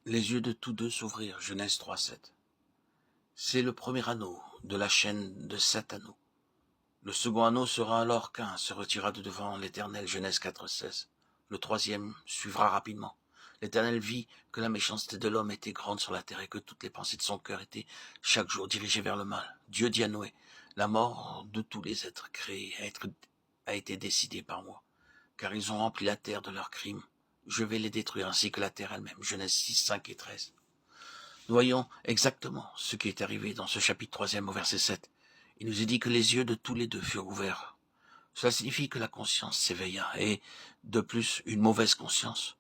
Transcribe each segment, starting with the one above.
Les yeux de tous deux s'ouvrirent, Genèse 3:7. C'est le premier anneau de la chaîne de 7 anneaux. Le second anneau sera alors qu'un se retira de devant l'Éternel, Genèse 4:16. Le troisième suivra rapidement. L'Éternel vit que la méchanceté de l'homme était grande sur la terre et que toutes les pensées de son cœur étaient chaque jour dirigées vers le mal. Dieu dit à Noé, la mort de tous les êtres créés a été décidée par moi, car ils ont rempli la terre de leurs crimes. Je vais les détruire ainsi que la terre elle-même. Genèse 6, 5 et 13. Nous voyons exactement ce qui est arrivé dans ce chapitre 3 au verset 7. Il nous est dit que les yeux de tous les deux furent ouverts. Cela signifie que la conscience s'éveilla, et, de plus, une mauvaise conscience,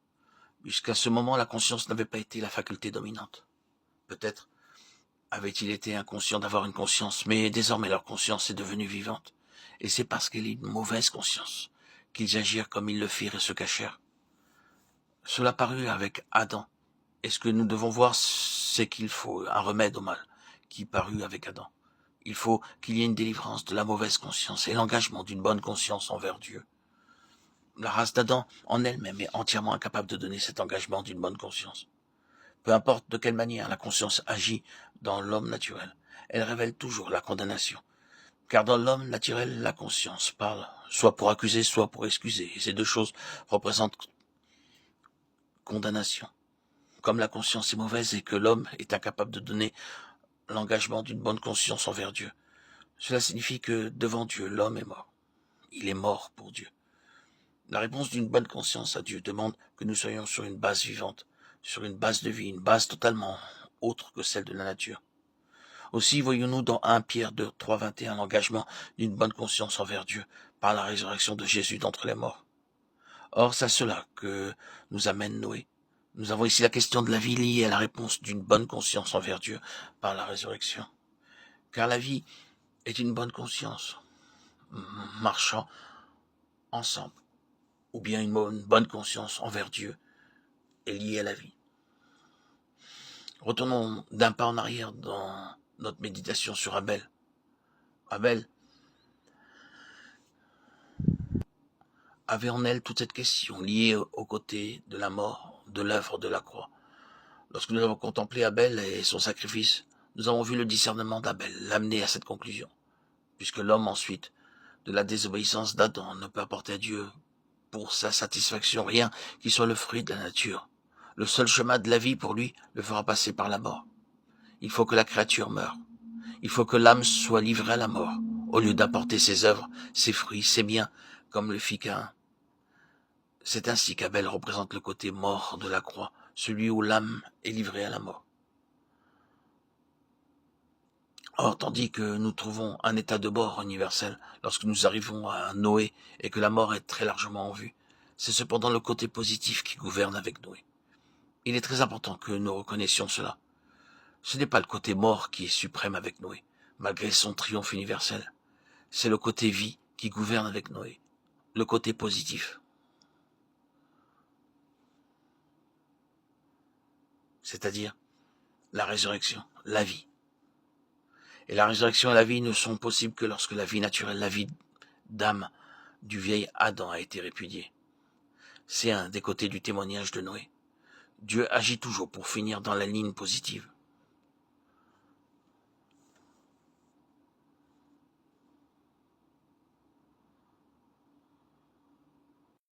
puisqu'à ce moment la conscience n'avait pas été la faculté dominante. Peut-être avait-il été inconscient d'avoir une conscience, mais désormais leur conscience est devenue vivante, et c'est parce qu'elle est une mauvaise conscience qu'ils agirent comme ils le firent et se cachèrent. Cela parut avec Adam, et ce que nous devons voir, c'est qu'il faut un remède au mal qui parut avec Adam. Il faut qu'il y ait une délivrance de la mauvaise conscience et l'engagement d'une bonne conscience envers Dieu. La race d'Adam en elle-même est entièrement incapable de donner cet engagement d'une bonne conscience. Peu importe de quelle manière la conscience agit dans l'homme naturel, elle révèle toujours la condamnation. Car dans l'homme naturel, la conscience parle, soit pour accuser, soit pour excuser. Et ces deux choses représentent condamnation. Comme la conscience est mauvaise et que l'homme est incapable de donner l'engagement d'une bonne conscience envers Dieu, cela signifie que devant Dieu, l'homme est mort. Il est mort pour Dieu. La réponse d'une bonne conscience à Dieu demande que nous soyons sur une base vivante, sur une base de vie, une base totalement autre que celle de la nature. Aussi voyons-nous dans 1 Pierre 2, 3, 21 l'engagement d'une bonne conscience envers Dieu par la résurrection de Jésus d'entre les morts. Or, c'est à cela que nous amène Noé. Nous avons ici la question de la vie liée à la réponse d'une bonne conscience envers Dieu par la résurrection. Car la vie est une bonne conscience, marchant ensemble, ou bien une bonne conscience envers Dieu est liée à la vie. Retournons d'un pas en arrière dans notre méditation sur Abel. Abel avait en elle toute cette question liée au côté de la mort, de l'œuvre de la croix. Lorsque nous avons contemplé Abel et son sacrifice, nous avons vu le discernement d'Abel l'amener à cette conclusion, puisque l'homme ensuite, de la désobéissance d'Adam, ne peut apporter à Dieu pour sa satisfaction rien qui soit le fruit de la nature. Le seul chemin de la vie pour lui le fera passer par la mort. Il faut que la créature meure. Il faut que l'âme soit livrée à la mort, au lieu d'apporter ses œuvres, ses fruits, ses biens, comme le fit Caïn. C'est ainsi qu'Abel représente le côté mort de la croix, celui où l'âme est livrée à la mort. Or, tandis que nous trouvons un état de mort universel lorsque nous arrivons à Noé et que la mort est très largement en vue, c'est cependant le côté positif qui gouverne avec Noé. Il est très important que nous reconnaissions cela. Ce n'est pas le côté mort qui est suprême avec Noé, malgré son triomphe universel. C'est le côté vie qui gouverne avec Noé, le côté positif. C'est-à-dire la résurrection, la vie. Et la résurrection et la vie ne sont possibles que lorsque la vie naturelle, la vie d'âme du vieil Adam a été répudiée. C'est un des côtés du témoignage de Noé. Dieu agit toujours pour finir dans la ligne positive.